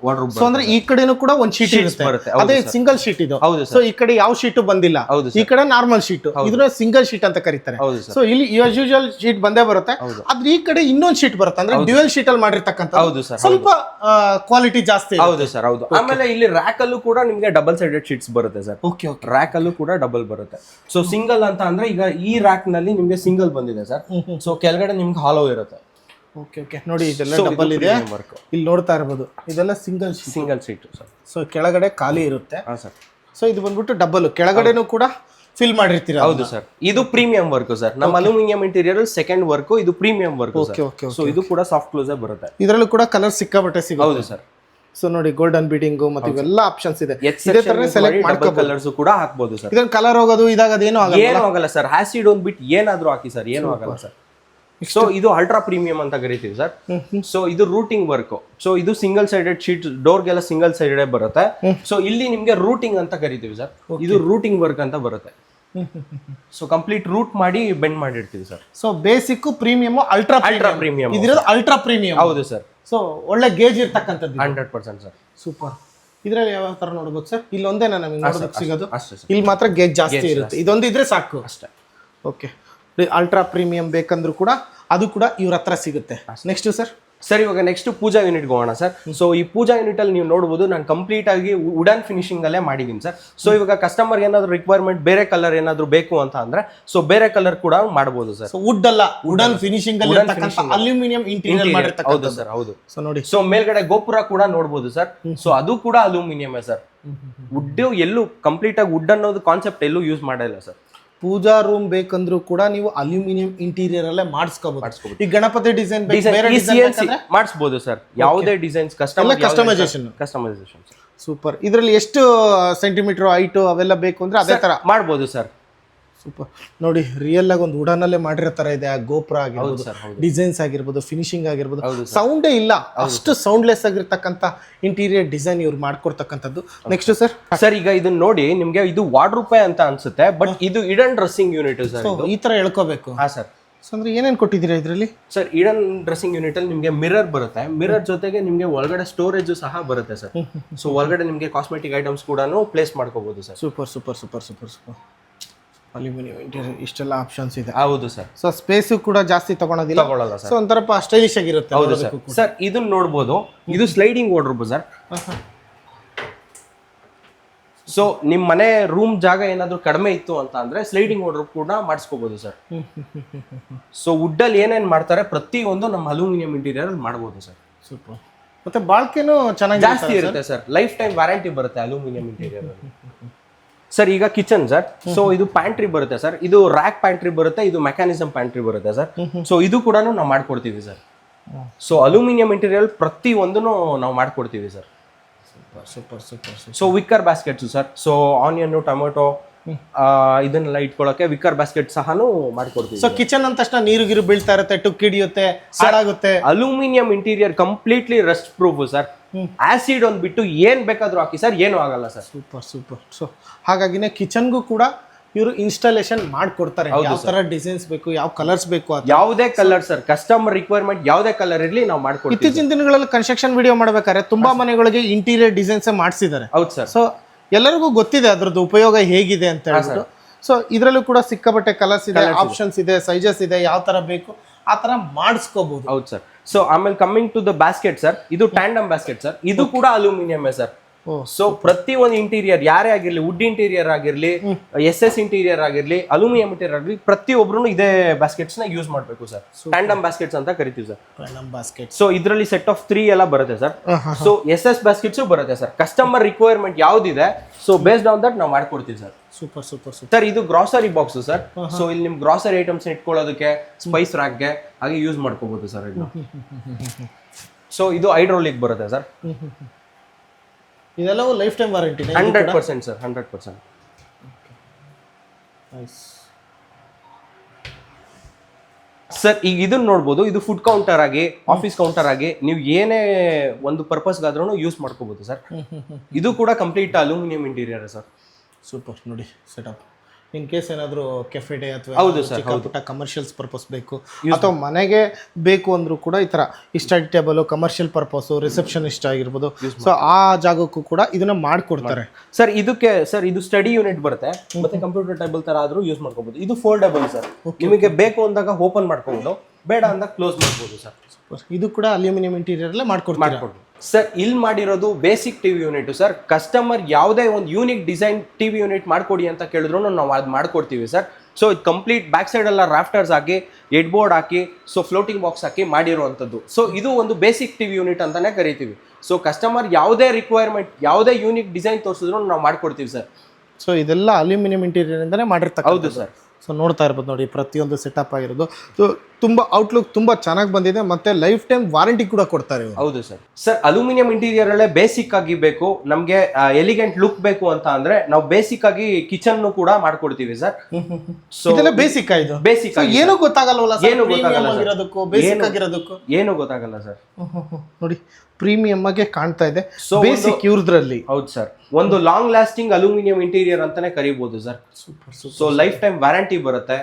ವಾರ್ಡ್ರೋಬ್. ಸೊ ಅಂದ್ರೆ ಈ ಕಡೆನೂ ಕೂಡ ಒಂದು ಶೀಟ್ ಇರುತ್ತೆ, ಅದೇ ಸಿಂಗಲ್ ಶೀಟ್ ಇದು. ಹೌದು ಸೊ ಈ ಕಡೆ ಯಾವ ಶೀಟ್ ಬಂದಿಲ್ಲ, ಈ ಕಡೆ ನಾರ್ಮಲ್ ಶೀಟ್, ಇದನ್ನ ಸಿಂಗಲ್ ಶೀಟ್ ಅಂತ ಕರೀತಾರೆ. ಸೊ ಇಲ್ಲಿ ಯೂಶುವಲ್ ಶೀಟ್ ಬಂದೇ ಬರುತ್ತೆ, ಆದ್ರೆ ಈ ಕಡೆ ಇನ್ನೊಂದು ಶೀಟ್ ಬರುತ್ತೆ, ಅಂದ್ರೆ ಡ್ಯುಯಲ್ ಶೀಟ್ ಅಲ್ಲಿ ಮಾಡಿರ್ತಕ್ಕಂಥ. ಹೌದು ಸರ್. ಸ್ವಲ್ಪ ಕ್ವಾಲಿಟಿ ಜಾಸ್ತಿ. ಹೌದು ಸರ್, ಹೌದು. ಆಮೇಲೆ ಇಲ್ಲಿ ರ್ಯಾಕ್ ಅಲ್ಲೂ ಕೂಡ ನಿಮಗೆ ಡಬಲ್ ಸೈಡೆಡ್ ಶೀಟ್ಸ್ ಬರುತ್ತೆ ಸರ್. ಓಕೆ. ರ್ಯಾಕ್ ಅಲ್ಲೂ ಕೂಡ ಡಬಲ್ ಬರುತ್ತೆ. ಸೊ ಸಿಂಗಲ್ ಅಂತ ಅಂದ್ರೆ ಈಗ ಈ ರ್ಯಾಕ್ ನಲ್ಲಿ ನಿಮ್ಗೆ ಸಿಂಗಲ್ ಬಂದಿದೆ ಸರ್. ಸೊ ಕೆಳಗಡೆ ನಿಮ್ಗೆ ಹಾಲೋ ಇರುತ್ತೆ. ಓಕೆ. ನೋಡಿ, ಇದೆಲ್ಲ ಡಬಲ್ ಇದೆ, ಇಲ್ಲಿ ನೋಡ್ತಾ ಇರಬಹುದು. ಇದೆಲ್ಲ ಸಿಂಗಲ್ ಶೀಟ್ ಸರ್. ಸೊ ಕೆಳಗಡೆ ಖಾಲಿ ಇರುತ್ತೆ. ಹಾ ಸರ್. ಸೊ ಇದು ಬಂದ್ಬಿಟ್ಟು ಡಬಲ್, ಕೆಳಗಡೆನೂ ಕೂಡ ಫಿಲ್ ಮಾಡಿರ್ತೀರಾ. ಹೌದು ಸರ್. ಇದು ಪ್ರೀಮಿಯಂ ವರ್ಕ್ ಸರ್. ನಮ್ಮ ಅಲ್ಯೂಮಿನಿಯಂ ಇಂಟೀರಿಯರ್ ಸೆಕೆಂಡ್ ವರ್ಕ್, ಇದು ಪ್ರೀಮಿಯಂ ವರ್ಕ್. ಸೊ ಇದು ಕೂಡ ಸಾಫ್ಟ್ ಕ್ಲೋಸ್ ಬರುತ್ತೆ. ಇದರಲ್ಲೂ ಕೂಡ ಕಲರ್ ಸಿಕ್ಕಾಬಟ್ಟೆ ಸಿಗುತ್ತೆ. ಹೌದು ಸರ್. ಸೊ ನೋಡಿ, ಗೋಲ್ಡನ್ ಬೀಡಿಂಗ್ ಮತ್ತೆ ಇವೆಲ್ಲ ಆಪ್ಷನ್ಸ್ ಇದೆ. ಇದೇ ತರ ಸೆಲೆಕ್ಟ್ ಮಾಡ್ಕೋ, ಕಲರ್ಸ್ ಕೂಡ ಹಾಕಬಹುದು ಸರ್. ಇದನ್ನ ಕಲರ್ ಹೋಗೋದು ಇದಾಗದು ಏನೂ ಆಗಲ್ಲ ಸರ್. ಆಸಿಡ್ ಒಂದು ಬಿಟ್ ಏನಾದ್ರೂ ಹಾಕಿ ಸರ್, ಏನೂ ಆಗಲ್ಲ ಸರ್. ಸೊ ಇದು ಅಲ್ಟ್ರಾ ಪ್ರೀಮಿಯಂ ಅಂತ ಕರಿತೀವಿ ಸರ್. ಸೊ ಇದು ರೂಟಿಂಗ್ ವರ್ಕ್. ಸೊ ಇದು ಸಿಂಗಲ್ ಸೈಡೆಡ್ ಶೀಟ್, ಡೋರ್ಗೆಲ್ಲ ಸಿಂಗಲ್ ಸೈಡೆಡ್ ಬರುತ್ತೆ. ಸೊ ಇಲ್ಲಿ ನಿಮ್ಗೆ ರೂಟಿಂಗ್ ಅಂತ ಕರಿತೀವಿ ಸರ್. ಇದು ರೂಟಿಂಗ್ ವರ್ಕ್ ಅಂತ ಬರುತ್ತೆ. ಸೊ ಕಂಪ್ಲೀಟ್ ರೂಟ್ ಮಾಡಿ ಬೆಂಡ್ ಮಾಡಿರ್ತೀವಿ sir. So basic premium, ultra premium, ಇದಿರೋದು ಅಲ್ಟ್ರಾ ಪ್ರೀಮಿಯಂ. ಹೌದು ಸರ್. ಸೊ ಒಳ್ಳೆ ಗೇಜ್ ಇರ್ತಕ್ಕಂಥದ್ದು. 100% ಸರ್. ಸೂಪರ್. ಇದ್ರಲ್ಲಿ ಯಾವ ತರ ನೋಡ್ಬೋದು ಸರ್? ಇಲ್ಲಿ ಒಂದೇನಾ ನಮಗೆ ನೋಡೋದಕ್ಕೆ ಸಿಗೋದು? ಇಲ್ಲಿ ಮಾತ್ರ ಗೇಜ್ ಜಾಸ್ತಿ ಇರುತ್ತೆ, ಇದೊಂದು ಇದ್ರೆ ಸಾಕು ಅಷ್ಟೇ. ಓಕೆ. ಅಲ್ಟ್ರಾ ಪ್ರೀಮಿಯಂ ಬೇಕಂದ್ರೂ ಕೂಡ ಅದು ಕೂಡ ಇವ್ರ ಹತ್ರ ಸಿಗುತ್ತೆ. ನೆಕ್ಸ್ಟ್ ಸರ್ ಇವಾಗ ನೆಕ್ಸ್ಟ್ ಪೂಜಾ ಯೂನಿಟ್ ಹೋಗೋಣ ಸರ್. ಸೊ ಈ ಪೂಜಾ ಯೂನಿಟ್ ಅಲ್ಲಿ ನೀವು ನೋಡಬಹುದು, ನಾನು ಕಂಪ್ಲೀಟ್ ಆಗಿ ವುಡನ್ ಫಿನಿಶಿಂಗ್ ಅಲ್ಲೇ ಮಾಡಿದೀನಿ ಸರ್. ಸೊ ಇವಾಗ ಕಸ್ಟಮರ್ ಏನಾದ್ರು ರಿಕ್ವೈರ್ಮೆಂಟ್ ಬೇರೆ ಕಲರ್ ಏನಾದ್ರು ಬೇಕು ಅಂತ ಅಂದ್ರೆ ಸೊ ಬೇರೆ ಕಲರ್ ಕೂಡ ಮಾಡಬಹುದು ಸರ್. ವುಡ್ ಅಲ್ಲ, ವುಡನ್ ಫಿನಿಶಿಂಗ್ ಅಲ್ಲಿ ಅಲ್ಯೂಮಿನಿಯಂ ಇಂಟೀರಿಯರ್ ಮಾಡಿರ್ತಕ್ಕಂಥದ್ದು. ಹೌದು ಸರ್, ಹೌದು. ಸೊ ನೋಡಿ, ಸೊ ಮೇಲ್ಗಡೆ ಗೋಪುರ ಕೂಡ ನೋಡಬಹುದು ಸರ್. ಸೊ ಅದು ಕೂಡ ಅಲ್ಯೂಮಿನಿಯಂ ಸರ್. ವುಡ್ ಎಲ್ಲೂ ಕಂಪ್ಲೀಟ್ ಆಗಿ ವುಡ್ ಅನ್ನೋದು ಕಾನ್ಸೆಪ್ಟ್ ಎಲ್ಲೂ ಯೂಸ್ ಮಾಡಿಲ್ಲ ಸರ್. ಪೂಜಾ ರೂಮ್ ಬೇಕಂದ್ರೂ ಕೂಡ ನೀವು ಅಲ್ಯೂಮಿನಿಯಂ ಇಂಟೀರಿಯರ್ ಅಲ್ಲೇ ಮಾಡಿಸ್ಕೋಬಹುದು. ಈ ಗಣಪತಿ ಡಿಸೈನ್ ಮಾಡಿಸಬಹುದು ಸರ್. ಯಾವುದೇ ಡಿಸೈನ್ಸ್ ಕಸ್ಟಮೈಸೇಷನ್ ಸೂಪರ್. ಇದರಲ್ಲಿ ಎಷ್ಟು ಸೆಂಟಿಮೀಟರ್ ಹೈಟು ಅವೆಲ್ಲ ಬೇಕು ಅಂದ್ರೆ ಅದೇ ತರ ಮಾಡ್ಬೋದು ಸರ್. ಸೂಪರ್. ನೋಡಿ ರಿಯಲ್ ಆಗಿ ಒಂದು ವುಡನಲ್ಲೇ ಮಾಡಿರೋ ತರ ಇದೆ. ಆ ಗೋಪುರ ಆಗಿರ್ಬೋದು, ಡಿಸೈನ್ಸ್ ಆಗಿರ್ಬೋದು, ಫಿನಿಶಿಂಗ್ ಆಗಿರ್ಬೋದು, ಸೌಂಡೇ ಇಲ್ಲ, ಅಷ್ಟು ಸೌಂಡ್ಲೆಸ್ ಆಗಿರ್ತಕ್ಕಂಥ ಇಂಟೀರಿಯರ್ ಡಿಸೈನ್ ಇವ್ರು ಮಾಡ್ಕೊಡ್ತಕ್ಕಂಥದ್ದು. ನೆಕ್ಸ್ಟ್ ಸರ್ ಈಗ ಇದನ್ನ ನೋಡಿ ನಿಮ್ಗೆ ಇದು ವಾರ್ಡ್ರೋಬ್ ಅಂತ ಅನ್ಸುತ್ತೆ, ಬಟ್ ಇದು ಇಡನ್ ಡ್ರೆಸ್ಸಿಂಗ್ ಯೂನಿಟ್ ಸರ್. ಈ ತರ ಹೇಳ್ಕೋಬೇಕು. ಹಾ ಸರ್. ಅಂದ್ರೆ ಏನೇನು ಕೊಟ್ಟಿದ್ದೀರಾ ಇದರಲ್ಲಿ? ಸರ್ ಇಡನ್ ಡ್ರೆಸ್ಸಿಂಗ್ ಯೂನಿಟ್ ಅಲ್ಲಿ ನಿಮಗೆ ಮಿರರ್ ಬರುತ್ತೆ. ಮಿರರ್ ಜೊತೆಗೆ ನಿಮಗೆ ಒಳಗಡೆ ಸ್ಟೋರೇಜ್ ಸಹ ಬರುತ್ತೆ ಸರ್. ಸೊ ಒಳಗಡೆ ನಿಮಗೆ ಕಾಸ್ಮೆಟಿಕ್ ಐಟಮ್ಸ್ ಕೂಡ ಪ್ಲೇಸ್ ಮಾಡ್ಕೋಬಹುದು sir. Super super super super super. Aluminium interior ಇಷ್ಟೆಲ್ಲ ಆಪ್ಷನ್ಸ್ ಇದೆ. ಹೌದು ಸರ್. ಸೊ ಸ್ಪೇಸ್ ಕೂಡ ಜಾಸ್ತಿ ತಗೊಳ್ಳಲ್ಲ ಸರ್. ಸೊ ಒಂಥರ ಸ್ಟೈಲಿಶ್ ಆಗಿರುತ್ತೆ. ಹೌದು ಸರ್. ಸರ್ ಇದನ್ನ ನೋಡ್ಬೋದು, ಇದು ಸ್ಲೈಡಿಂಗ್ ವಾರ್ಡ್ರೋಬ್ ಸರ್. ಸೊ ನಿಮ್ ಮನೆ ರೂಮ್ ಜಾಗ ಏನಾದ್ರು ಕಡಿಮೆ ಇತ್ತು ಅಂತ ಅಂದ್ರೆ ಸ್ಲೈಡಿಂಗ್ ವಾರ್ಡ್ರೋಬ್ ಕೂಡ ಮಾಡಿಸ್ಕೋಬಹುದು ಸರ್. ಸೊ ವುಡ್ ಅಲ್ಲಿ ಏನೇನ್ ಮಾಡ್ತಾರೆ ಪ್ರತಿಯೊಂದು ನಮ್ಮ ಅಲ್ಯೂಮಿನಿಯಂ ಇಂಟೀರಿಯರ್ ಅಲ್ಲಿ ಮಾಡಬಹುದು ಸರ್. ಸೂಪರ್. ಮತ್ತೆ ಬಾಳ್ಕೆನೂ ಚೆನ್ನಾಗಿ ಜಾಸ್ತಿ ಇರುತ್ತೆ ಸರ್. ಲೈಫ್ ಟೈಮ್ ವ್ಯಾರಂಟಿ ಬರುತ್ತೆ ಅಲ್ಯೂಮಿನಿಯಂ ಇಂಟೀರಿಯರ್ ಅಲ್ಲಿ. ಸರ್ ಈಗ ಕಿಚನ್ ಸರ್. ಸೊ ಇದು ಪ್ಯಾಂಟ್ರಿ ಬರುತ್ತೆ ಸರ್. ಇದು ರ್ಯಾಕ್ ಪ್ಯಾಂಟ್ರಿ ಬರುತ್ತೆ, ಇದು ಮೆಕ್ಯಾನಿಸಮ್ ಪ್ಯಾಂಟ್ರಿ ಬರುತ್ತೆ ಸರ್. ಸೊ ಇದು ಕೂಡ ನಾವು ಮಾಡ್ಕೊಡ್ತೀವಿ ಸರ್. ಸೊ ಅಲ್ಯೂಮಿನಿಯಂ ಇಂಟೀರಿಯರ್ ಪ್ರತಿ ಒಂದನ್ನು ನಾವು ಮಾಡ್ಕೊಡ್ತೀವಿ sir. Super super super. So wicker baskets sir. So onion, tomato ಇದನ್ನೆಲ್ಲ ಇಟ್ಕೊಳ್ಳೋಕೆ ವಿಕ್ಕರ್ ಬಾಸ್ಕೆಟ್ ಸಹನು ಮಾಡ್ಕೊಡ್ತೀವಿ. ಸೊ ಕಿಚನ್ ಅಂದ ತಕ್ಷಣ ನೀರು ಗಿರು ಬೀಳ್ತಾ ಇರುತ್ತೆ, ಟುಕ್ ಹಿಡಿಯುತ್ತೆ, ಹಾಳಾಗುತ್ತೆ. Aluminium interior completely Rust proof sir. Acid ಒಂದ್ ಬಿಟ್ಟು ಏನ್ ಬೇಕಾದ್ರೂ ಹಾಕಿ ಸರ್, ಏನು ಆಗಲ್ಲ ಸರ್. Super super. ಸೊ ಹಾಗಾಗಿನೇ ಕಿಚನ್ಗೂ ಕೂಡ ಇವರು ಇನ್ಸ್ಟಾಲೇಷನ್ ಮಾಡ್ಕೊಡ್ತಾರೆ. ಯಾವ ತರ ಡಿಸೈನ್ಸ್ ಬೇಕು, ಯಾವ ಕಲರ್ಸ್ ಬೇಕು, ಯಾವುದೇ ಕಲರ್ ಸರ್, ಕಸ್ಟಮರ್ ರಿಕ್ವೈರ್ಮೆಂಟ್ ಯಾವುದೇ ಕಲರ್ ಇರಲಿ ನಾವು ಮಾಡ್ಕೊಡ್ತೀವಿ. ಇತ್ತೀಚಿನ ದಿನಗಳಲ್ಲಿ ಕನ್ಸ್ಟ್ರಕ್ಷನ್ ವಿಡಿಯೋ ಮಾಡ್ಬೇಕಾದ್ರೆ ತುಂಬಾ ಮನೆಗಳಿಗೆ ಇಂಟೀರಿಯರ್ ಡಿಸೈನ್ಸ್ ಮಾಡಿಸಿದ್ದಾರೆ. ಹೌದು ಸರ್. ಸೊ ಎಲ್ಲರಿಗೂ ಗೊತ್ತಿದೆ ಅದ್ರದ್ದು ಉಪಯೋಗ ಹೇಗಿದೆ ಅಂತ ಹೇಳ್ಬಿಟ್ಟು. ಸೊ ಇದರಲ್ಲೂ ಕೂಡ ಸಿಕ್ಕಾಪಟ್ಟೆ ಕಲರ್ಸ್ ಇದೆ, ಆಪ್ಷನ್ಸ್ ಇದೆ, ಸೈಜಸ್ ಇದೆ, ಯಾವ ತರ ಬೇಕು ಆ ತರ ಮಾಡಿಸ್ಕೋಬಹುದು. ಹೌದು ಸರ್. ಸೊ ಆಮೇಲೆ coming to the basket sir, ಇದು ಟ್ಯಾಂಡಮ್ ಬಾಸ್ಕೆಟ್ ಸರ್. ಇದು ಕೂಡ ಅಲ್ಯೂಮಿನಿಯಂ ಸರ್. ಸೊ ಪ್ರತಿ ಒಂದು ಇಂಟೀರಿಯರ್ ಯಾರೇ ಆಗಿರ್ಲಿ, ವುಡ್ ಇಂಟೀರಿಯರ್ ಆಗಿರ್ಲಿ, ಎಸ್ ಇಂಟೀರಿಯರ್ ಆಗಿರ್ಲಿ, ಅಲ್ಯೂಮಿನಿಯಂ ಇಂಟೀರಿಯರ್ ಆಗಿರ್ಲಿ, ಪ್ರತಿಯೊಬ್ರು ಇದೇ ಬಾಸ್ಕೆಟ್ಸ್ ನ ಯೂಸ್ ಮಾಡ್ಬೇಕು ಸರ್. ಟ್ಯಾಂಡಮ್ ಬಾಸ್ಕೆಟ್ಸ್ ಅಂತ ಕರಿತೀವಿ ಸರ್. Tandem basket. ಸೊ ಇದರಲ್ಲಿ ಸೆಟ್ ಆಫ್ 3 ಎಲ್ಲ ಬರುತ್ತೆ ಸರ್. ಸೊ ಎಸ್ ಬಾಸ್ಕೆಟ್ಸ್ ಬರುತ್ತೆ ಸರ್. ಕಸ್ಟಮರ್ ರಿಕ್ವೈರ್ಮೆಂಟ್ ಯಾವ್ದಿದೆ, ಸೊ ಬೇಸ್ಡ್ ಆನ್ ದಟ್ ನಾವು ಮಾಡ್ಕೊಡ್ತೀವಿ sir. Super super super. Sir ಇದು ಗ್ರಾಸರಿ ಬಾಕ್ಸ್ ಸರ್. ಸೊ ಇಲ್ಲಿ ನಿಮ್ ಗ್ರಾಸರಿ ಐಟಮ್ಸ್ ಇಟ್ಕೊಳ್ಳೋದಕ್ಕೆ, ಸ್ಪೈಸ್ ರ್ಯಾಕ್ಗೆ ಹಾಗೆ ಯೂಸ್ ಮಾಡ್ಕೋಬಹುದು ಸರ್ ಇದು. ಸೊ ಇದು ಹೈಡ್ರೋಲಿಕ್ ಬರುತ್ತೆ ಸರ್. ಇದೆಲ್ಲವೂ life time warranty. 100% sir, 100%. Sir ಈಗ ಇದನ್ನ ನೋಡ್ಬೋದು, ಇದು ಫುಡ್ ಕೌಂಟರ್ ಆಗಿ, ಆಫೀಸ್ ಕೌಂಟರ್ ಆಗಿ ನೀವು ಏನೇ ಒಂದು ಪರ್ಪಸ್ಗಾದ್ರೂ ಯೂಸ್ ಮಾಡ್ಕೋಬಹುದು ಸರ್. ಇದು ಕೂಡ complete aluminium interior sir. Super. ನೋಡಿ ಸೆಟಪ್ ಇನ್ ಕೇಸ್ ಏನಾದರೂ ಕೆಫೆ ಅಥವಾ ಚಿಕ್ಕ ಪುಟ್ಟ ಕಮರ್ಷಿಯಲ್ಸ್ ಪರ್ಪಸ್ ಬೇಕು ಅಥವಾ ಮನೆಗೆ ಬೇಕು ಅಂದ್ರೂ ಕೂಡ ಈ ಥರ ಈ study table commercial purpose, receptionist ಆಗಿರ್ಬೋದು, ಸೊ ಆ ಜಾಗಕ್ಕೂ ಕೂಡ ಇದನ್ನ ಮಾಡ್ಕೊಡ್ತಾರೆ ಸರ್. ಇದಕ್ಕೆ ಸರ್ ಇದು ಸ್ಟಡಿ ಯೂನಿಟ್ ಬರುತ್ತೆ, ಮತ್ತೆ ಕಂಪ್ಯೂಟರ್ ಟೇಬಲ್ ತರ ಆದ್ರೂ ಯೂಸ್ ಮಾಡ್ಕೋಬಹುದು. ಇದು ಫೋಲ್ಡಬಲ್ ಸರ್. ನಿಮಗೆ ಬೇಕು ಅಂದಾಗ ಓಪನ್ ಮಾಡ್ಕೋಬಹುದು, ಬೇಡ ಅಂದಾಗ ಕ್ಲೋಸ್ ಮಾಡ್ಬೋದು ಸರ್. ಇದು ಕೂಡ ಅಲ್ಯೂಮಿನಿಯಂ ಇಂಟೀರಿಯರ್ ಅಲ್ಲೇ ಮಾಡ್ಕೊಡ್ಬೋದು ಸರ್. ಇಲ್ಲಿ ಮಾಡಿರೋದು basic TV unit sir. Customer ಯಾವುದೇ ಒಂದು ಯೂನಿಕ್ ಡಿಸೈನ್ ಟಿವಿ ಯೂನಿಟ್ ಮಾಡ್ಕೊಡಿ ಅಂತ ಕೇಳಿದ್ರು ನಾವು ಅದು ಮಾಡ್ಕೊಡ್ತೀವಿ ಸರ್. ಸೊ ಇದು ಕಂಪ್ಲೀಟ್ ಬ್ಯಾಕ್ ಸೈಡ್ ಎಲ್ಲ ರಾಫ್ಟರ್ಸ್ ಹಾಕಿ, ಹೆಡ್ ಬೋರ್ಡ್ ಹಾಕಿ, ಸೊ ಫ್ಲೋಟಿಂಗ್ ಬಾಕ್ಸ್ ಹಾಕಿ ಮಾಡಿರುವಂಥದ್ದು. ಸೊ ಇದು ಒಂದು ಬೇಸಿಕ್ ಟಿವಿ ಯೂನಿಟ್ ಅಂತಾನೆ ಕರಿತೀವಿ. ಸೊ ಕಸ್ಟಮರ್ ಯಾವುದೇ ರಿಕ್ವೈರ್ಮೆಂಟ್, ಯಾವುದೇ ಯೂನಿಕ್ ಡಿಸೈನ್ ತೋರಿಸಿದ್ರು ನಾವು ಮಾಡ್ಕೊಡ್ತೀವಿ ಸರ್. ಸೊ ಇದೆಲ್ಲ ಅಲ್ಯೂಮಿನಿಯಂ ಇಂಟೀರಿಯರ್ ಇಂದಾನೆ ಮಾಡಿರ್ತಾರೆ. ಹೌದು ಸರ್. ಸೊ ನೋಡ್ತಾ ಇರ್ಬೋದು ನೋಡಿ, ಪ್ರತಿಯೊಂದು ಸೆಟಪ್ ಆಗಿರೋದು. ಸೊ ತುಂಬ ಔಟ್ಲುಕ್ ತುಂಬ ಚೆನ್ನಾಗಿ ಬಂದಿದೆ, ಮತ್ತೆ ಲೈಫ್ ಟೈಮ್ ವಾರಂಟಿ ಕೂಡ ಕೊಡ್ತಾರೆ. ಹೌದು ಸರ್. ಸರ್ ಅಲ್ಯೂಮಿನಿಯಂ ಇಂಟೀರಿಯರ್ ಅಲ್ಲೇ ಬೇಸಿಕ್ ಆಗಿ ಬೇಕು, ನಮಗೆ ಎಲಿಗೆಂಟ್ ಲುಕ್ ಬೇಕು ಅಂತ ಅಂದ್ರೆ ನಾವು ಬೇಸಿಕ್ ಆಗಿ ಕಿಚನ್ ಕೂಡ ಮಾಡ್ಕೊಡ್ತೀವಿ ಸರ್. ಸೊ ಇದೆಲ್ಲ ಬೇಸಿಕ್ ಆಯ್ತು. ಬೇಸಿಕ್ ಏನು ಗೊತ್ತಾಗಲ್ವಲ್ಲ, ಏನು ಗೊತ್ತಾಗಲ್ಲ ಬೇಸಿಕ್ ಆಗಿರೋದಕ್ಕೂ ಏನು ಗೊತ್ತಾಗಲ್ಲ ಸರ್. ನೋಡಿ ಪ್ರೀಮಿಯಂ ಆಗಿ ಕಾಣ್ತಾ ಇದೆ. ಸೊ ಬೇಸಿಕ್ ಇವ್ರದ್ರಲ್ಲಿ. ಹೌದು ಸರ್. ಒಂದು ಲಾಂಗ್ ಲಾಸ್ಟಿಂಗ್ ಅಲ್ಯೂಮಿನಿಯಂ ಇಂಟೀರಿಯರ್ ಅಂತಾನೆ ಕರಿಬಹುದು sir. So lifetime warranty ಬರುತ್ತೆ.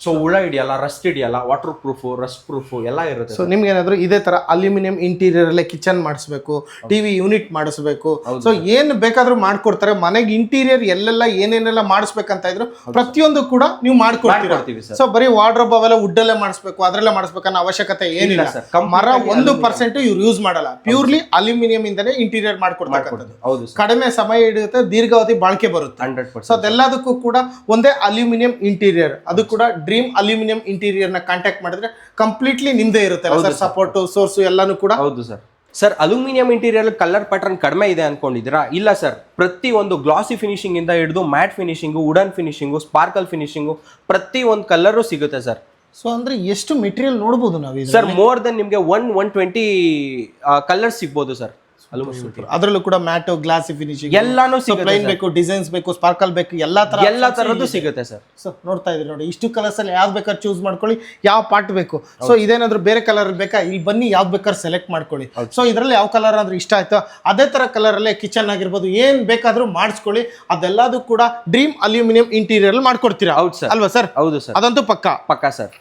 ಸೊ ಹುಳ ಹಿಡಿಯಲ್ಲ, ರಸ್ಟ್ ಹಿಡಿಯಲ್ಲ, ವಾಟರ್ ಪ್ರೂಫ್, ರಸ್ಟ್ ಪ್ರೂಫ್ ಎಲ್ಲ ಇರುತ್ತೆ. ಸೊ ನಿಮ್ಗೆ ಏನಾದ್ರು ಇದೇ ತರ ಅಲ್ಯೂಮಿನಿಯಂ ಇಂಟೀರಿಯರ್ ಅಲ್ಲೇ ಕಿಚನ್ ಮಾಡಿಸ್ಬೇಕು, ಟಿವಿ ಯೂನಿಟ್ ಮಾಡಿಸ್ಬೇಕು, ಸೊ ಏನ್ ಬೇಕಾದ್ರೂ ಮಾಡ್ಕೊಡ್ತಾರೆ. ಮನೆಗೆ ಇಂಟೀರಿಯರ್ ಎಲ್ಲೆಲ್ಲ ಏನೇನೆಲ್ಲ ಮಾಡಿಸ್ಬೇಕಂತ ಇದ್ರು ಪ್ರತಿಯೊಂದು ಕೂಡ ನೀವು ಮಾಡ್ಕೊಡ್ತೀವಿ. ಸೊ ಬರೀ ವಾರ್ಡ್ರೋಬ್ ಅವೆಲ್ಲ ವುಡ್ ಅಲ್ಲೇ ಮಾಡಿಸ್ಬೇಕು, ಅದ್ರಲ್ಲೇ ಮಾಡಿಸ್ಬೇಕನ್ನೋ ಅವಶ್ಯಕತೆ ಏನಿಲ್ಲ ಸರ್. ಮರ 1% ಇವ್ರು ಯೂಸ್ ಮಾಡಲ್ಲ, ಪ್ಯೂರ್ಲಿ ಅಲ್ಯೂಮಿನಿಯಂ ಇಂದಾನೆ ಇಂಟೀರಿಯರ್ ಮಾಡ್ಕೊಡ್ತಕ್ಕಂಥದ್ದು. ಕಡಿಮೆ ಸಮಯ ಹಿಡಿಯುತ್ತೆ, ದೀರ್ಘಾವಧಿ ಬಾಳಿಕೆ ಬರುತ್ತೆ. 100%. ಸೊ ಅದೆಲ್ಲದಕ್ಕೂ ಕೂಡ ಒಂದೇ ಅಲ್ಯೂಮಿನಿಯಂ ಇಂಟೀರಿಯರ್. ಅದು ಕೂಡ ಡ್ರೀಮ್ ಅಲ್ಯೂಮಿನಿಯಂ ಇಂಟೀರಿಯರ್ ನ ಕಾಂಟ್ಯಾಕ್ಟ್ ಮಾಡಿದ್ರೆ ಕಂಪ್ಲೀಟ್ಲಿ ನಿಮ್ದೇ ಇರುತ್ತೆ ಸರ್. ಸಪೋರ್ಟ್, ಸೋರ್ಸ್ ಎಲ್ಲಾನು ಕೂಡ. ಹೌದು sir. Sir aluminium interior colour pattern ಕಡಿಮೆ ಇದೆ ಅನ್ಕೊಂಡಿದ್ದೀರಾ? ಇಲ್ಲ ಸರ್, ಪ್ರತಿ ಒಂದು ಗ್ಲಾಸಿ ಫಿನಿಶಿಂಗ್ ಇಂದ ಹಿಡಿದು ಮ್ಯಾಟ್ ಫಿನಿಶಿಂಗು, ವುಡನ್ ಫಿನಿಶಿಂಗು, ಸ್ಪಾರ್ಕಲ್ ಫಿನಿಶಿಂಗು, ಪ್ರತಿ ಒಂದು ಕಲರು ಸಿಗುತ್ತೆ ಸರ್. ಸೊ ಅಂದ್ರೆ ಎಷ್ಟು ಮೆಟೀರಿಯಲ್ ನೋಡ್ಬೋದು ನಾವು ಸರ್ ಮೋರ್ ದೆನ್ ನಿಮಗೆ 120 ಕಲರ್ಸ್ ಸಿಗ್ಬೋದು ಸರ್. ಅದರಲ್ಲೂ ಕೂಡ ಮ್ಯಾಟ್, ಗ್ಲಾಸ್ ಫಿನಿಶಿಂಗ್ ಎಲ್ಲಾನು ಸಿಗುತ್ತೆ. ಪ್ಲೈನ್ ಬೇಕು, ಡಿಸೈನ್ಸ್ ಬೇಕು, ಸ್ಪಾರ್ಕಲ್ ಬೇಕು, ಎಲ್ಲಾ ತರದ್ದು ಸಿಗುತ್ತೆ ಸರ್. ಸೊ ನೋಡ್ತಾ ಇದ್ರಿ ನೋಡಿ, ಇಷ್ಟು ಕಲರ್ಸ್ ಅಲ್ಲಿ ಯಾವ್ದು ಬೇಕಾದ್ರೆ ಚೂಸ್ ಮಾಡ್ಕೊಳ್ಳಿ, ಯಾವ ಪಾರ್ಟ್ ಬೇಕು. ಸೊ ಇದೇನಾದ್ರು ಬೇರೆ ಕಲರ್ ಬೇಕಾ, ಇಲ್ಲಿ ಬನ್ನಿ ಯಾವ್ದು ಬೇಕಾದ್ರೆ ಸೆಲೆಕ್ಟ್ ಮಾಡ್ಕೊಳ್ಳಿ. ಸೊ ಇದರಲ್ಲಿ ಯಾವ ಕಲರ್ ಅಂದ್ರೆ ಇಷ್ಟ ಆಯ್ತು ಅದೇ ತರ ಕಲರ್ ಅಲ್ಲೇ ಕಿಚನ್ ಆಗಿರ್ಬೋದು ಏನ್ ಬೇಕಾದ್ರೂ ಮಾಡಿಸ್ಕೊಳ್ಳಿ. ಅದೆಲ್ಲದೂ ಕೂಡ ಡ್ರೀಮ್ ಅಲ್ಯೂಮಿನಿಯಂ ಇಂಟೀರಿಯರ್ ಮಾಡ್ಕೊಡ್ತೀರಾ? ಹೌದು ಸರ್. ಅಲ್ವಾ ಸರ್? ಹೌದು ಸರ್, ಅದಂತೂ ಪಕ್ಕ ಪಕ್ಕಾ ಸರ್.